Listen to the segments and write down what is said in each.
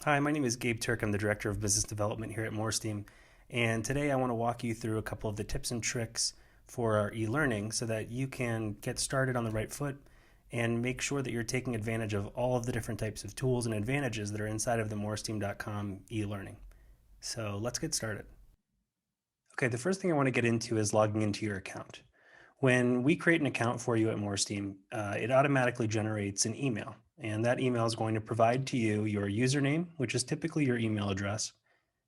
Hi, my name is Gabe Turk. I'm the Director of Business Development here at MoreSteam. And today I want to walk you through a couple of the tips and tricks for our e-learning so that you can get started on the right foot and make sure that you're taking advantage of all of the different types of tools and advantages that are inside of the MoreSteam.com e-learning. So let's get started. Okay, the first thing I want to get into is logging into your account. When we create an account for you at MoreSteam, it automatically generates an email. And that email is going to provide to you your username, which is typically your email address,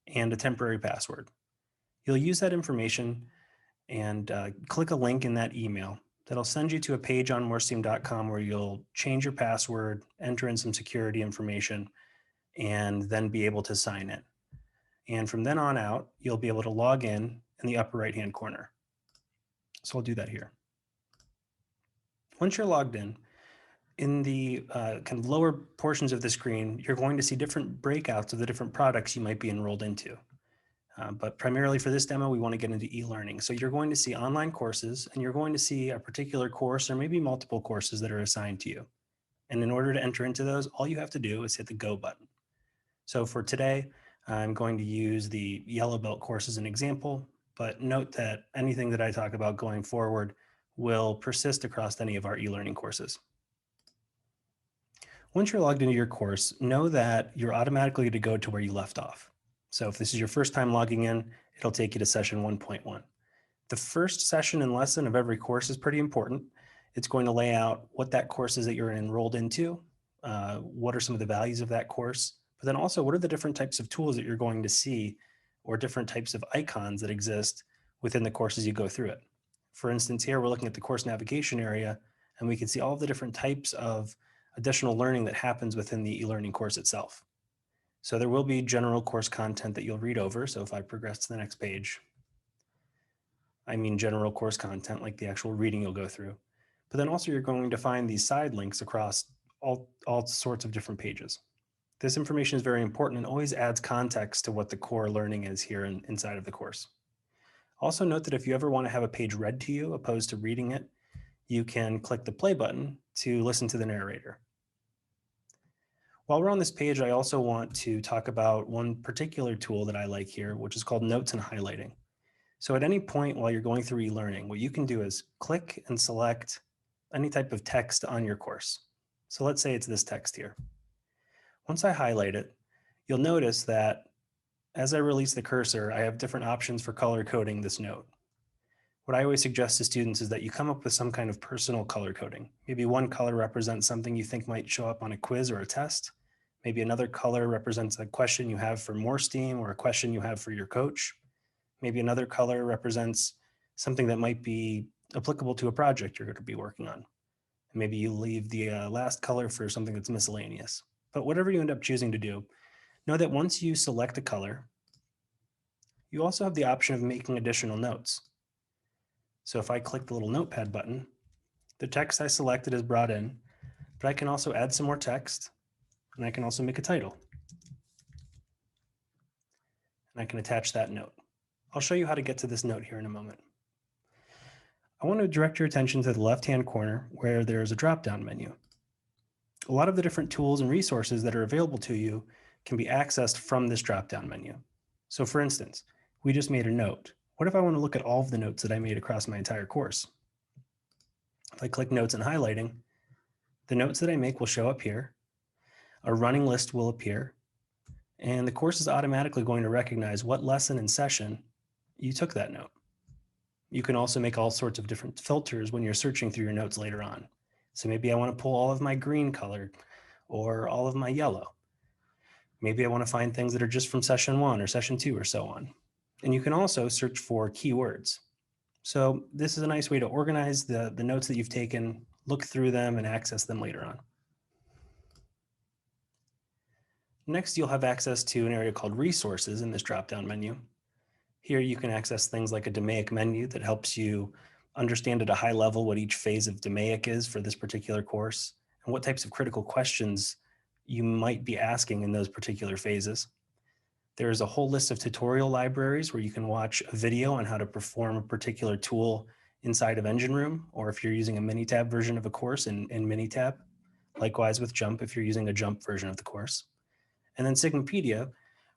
and a temporary password. You'll use that information and click a link in that email that'll send you to a page on moresteam.com where you'll change your password, enter in some security information, and then be able to sign in. And from then on out, you'll be able to log in the upper right-hand corner. So I'll do that here. Once you're logged in the kind of lower portions of the screen, you're going to see different breakouts of the different products you might be enrolled into. But primarily for this demo, we want to get into e-learning. So you're going to see online courses, and you're going to see a particular course or maybe multiple courses that are assigned to you. And in order to enter into those, all you have to do is hit the Go button. So for today, I'm going to use the yellow belt course as an example, but note that anything that I talk about going forward will persist across any of our e-learning courses. Once you're logged into your course, know that you're automatically to go to where you left off. So if this is your first time logging in, it'll take you to session 1.1. The first session and lesson of every course is pretty important. It's going to lay out what that course is that you're enrolled into, what are some of the values of that course, but then also what are the different types of tools that you're going to see or different types of icons that exist within the courses you go through it. For instance, here we're looking at the course navigation area, and we can see all the different types of additional learning that happens within the e-learning course itself. So there will be general course content that you'll read over. So if I progress to the next page, I mean general course content, like the actual reading you'll go through. But then also you're going to find these side links across all sorts of different pages. This information is very important and always adds context to what the core learning is here inside of the course. Also note that if you ever want to have a page read to you opposed to reading it, you can click the play button to listen to the narrator. While we're on this page, I also want to talk about one particular tool that I like here, which is called notes and highlighting. So at any point while you're going through e-learning, what you can do is click and select any type of text on your course. So let's say it's this text here. Once I highlight it, you'll notice that as I release the cursor, I have different options for color coding this note. What I always suggest to students is that you come up with some kind of personal color coding. Maybe one color represents something you think might show up on a quiz or a test. Maybe another color represents a question you have for MoreSteam or a question you have for your coach. Maybe another color represents something that might be applicable to a project you're going to be working on. And maybe you leave the last color for something that's miscellaneous. But whatever you end up choosing to do, know that once you select a color, you also have the option of making additional notes. So if I click the little notepad button, the text I selected is brought in, but I can also add some more text, and I can also make a title. And I can attach that note. I'll show you how to get to this note here in a moment. I want to direct your attention to the left-hand corner where there's a drop-down menu. A lot of the different tools and resources that are available to you can be accessed from this drop-down menu. So for instance, we just made a note. What if I want to look at all of the notes that I made across my entire course? If I click notes and highlighting, the notes that I make will show up here. A running list will appear, and the course is automatically going to recognize what lesson and session you took that note. You can also make all sorts of different filters when you're searching through your notes later on. So maybe I want to pull all of my green color or all of my yellow. Maybe I want to find things that are just from session 1 or session 2 or so on. And you can also search for keywords. So this is a nice way to organize the notes that you've taken, look through them, and access them later on. Next, you'll have access to an area called resources in this drop-down menu. Here you can access things like a DMAIC menu that helps you understand at a high level what each phase of DMAIC is for this particular course and what types of critical questions you might be asking in those particular phases. There's a whole list of tutorial libraries where you can watch a video on how to perform a particular tool inside of Engine Room, or if you're using a Minitab version of a course in Minitab. Likewise with Jump if you're using a Jump version of the course. And then Sigmapedia,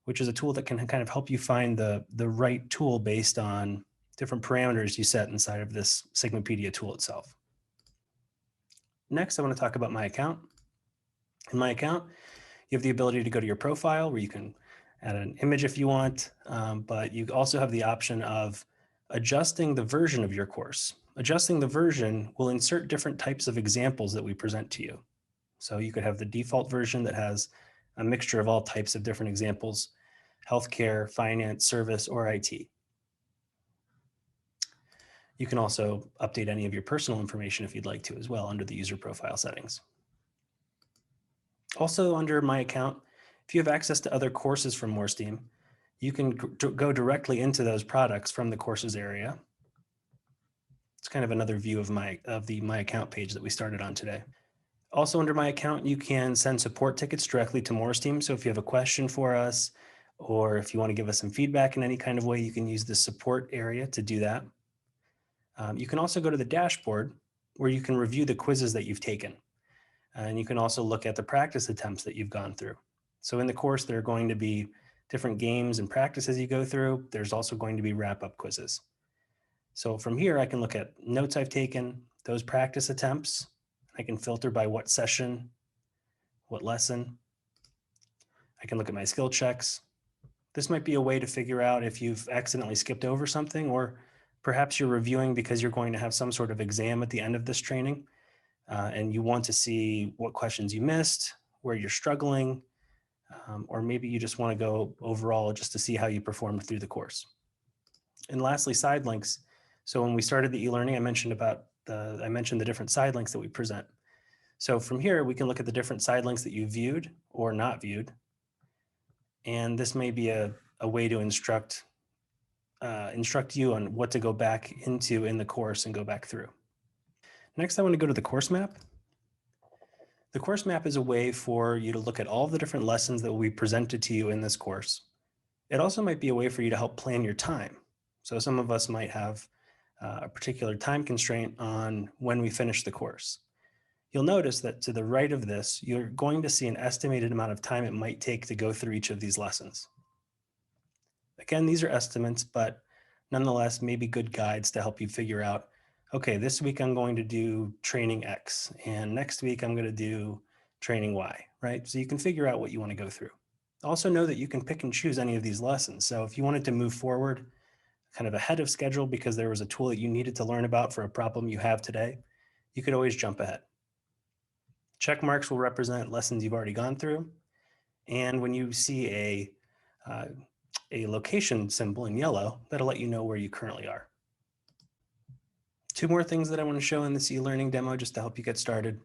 which is a tool that can kind of help you find the right tool based on different parameters you set inside of this Sigmapedia tool itself. Next, I want to talk about My Account. In My Account, you have the ability to go to your profile where you can add an image if you want, but you also have the option of adjusting the version of your course. Adjusting the version will insert different types of examples that we present to you. So you could have the default version that has a mixture of all types of different examples: healthcare, finance, service, or IT. You can also update any of your personal information if you'd like to as well under the user profile settings. Also under My Account, if you have access to other courses from MoreSteam, you can go directly into those products from the courses area. It's kind of another view of the My Account page that we started on today. Also under My Account, you can send support tickets directly to MoreSteam. So if you have a question for us, or if you want to give us some feedback in any kind of way, you can use the support area to do that. You can also go to the dashboard where you can review the quizzes that you've taken. And you can also look at the practice attempts that you've gone through. So in the course, there are going to be different games and practices you go through. There's also going to be wrap-up quizzes. So from here, I can look at notes I've taken, those practice attempts. I can filter by what session, what lesson. I can look at my skill checks. This might be a way to figure out if you've accidentally skipped over something, or perhaps you're reviewing because you're going to have some sort of exam at the end of this training. And you want to see what questions you missed, where you're struggling, or maybe you just want to go overall just to see how you performed through the course. And lastly, side links. So when we started the e-learning, I mentioned the different side links that we present. So from here, we can look at the different side links that you viewed or not viewed. And this may be a way to instruct you on what to go back into in the course and go back through. Next, I want to go to the course map. The course map is a way for you to look at all the different lessons that will be presented to you in this course. It also might be a way for you to help plan your time. So some of us might have a particular time constraint on when we finish the course. You'll notice that to the right of this, you're going to see an estimated amount of time it might take to go through each of these lessons. Again, these are estimates, but nonetheless, maybe good guides to help you figure out, okay, this week I'm going to do training X, and next week I'm going to do training Y, right? So you can figure out what you want to go through. Also know that you can pick and choose any of these lessons. So if you wanted to move forward kind of ahead of schedule because there was a tool that you needed to learn about for a problem you have today, you could always jump ahead. Check marks will represent lessons you've already gone through. And when you see a location symbol in yellow, that'll let you know where you currently are. Two more things that I want to show in this e-learning demo just to help you get started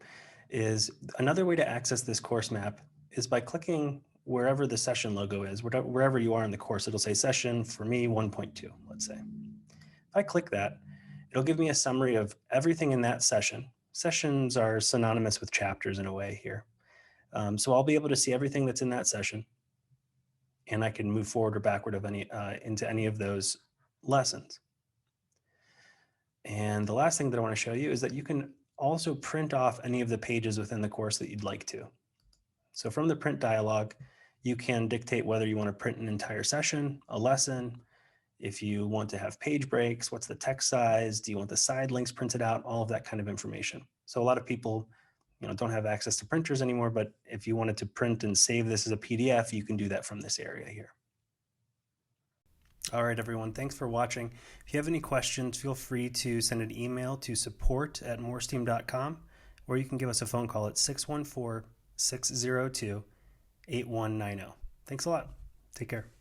is another way to access this course map is by clicking wherever the session logo is, wherever you are in the course. It'll say session, for me, 1.2, let's say. If I click that, it'll give me a summary of everything in that session. Sessions are synonymous with chapters in a way here. So I'll be able to see everything that's in that session, and I can move forward or backward into any of those lessons. And the last thing that I want to show you is that you can also print off any of the pages within the course that you'd like to. So from the print dialog, you can dictate whether you want to print an entire session, a lesson, if you want to have page breaks, what's the text size, do you want the side links printed out, all of that kind of information. So a lot of people don't have access to printers anymore, but if you wanted to print and save this as a PDF, you can do that from this area here. All right, everyone, thanks for watching. If you have any questions, feel free to send an email to support@moresteam.com, or you can give us a phone call at 614-602-8190. Thanks a lot. Take care.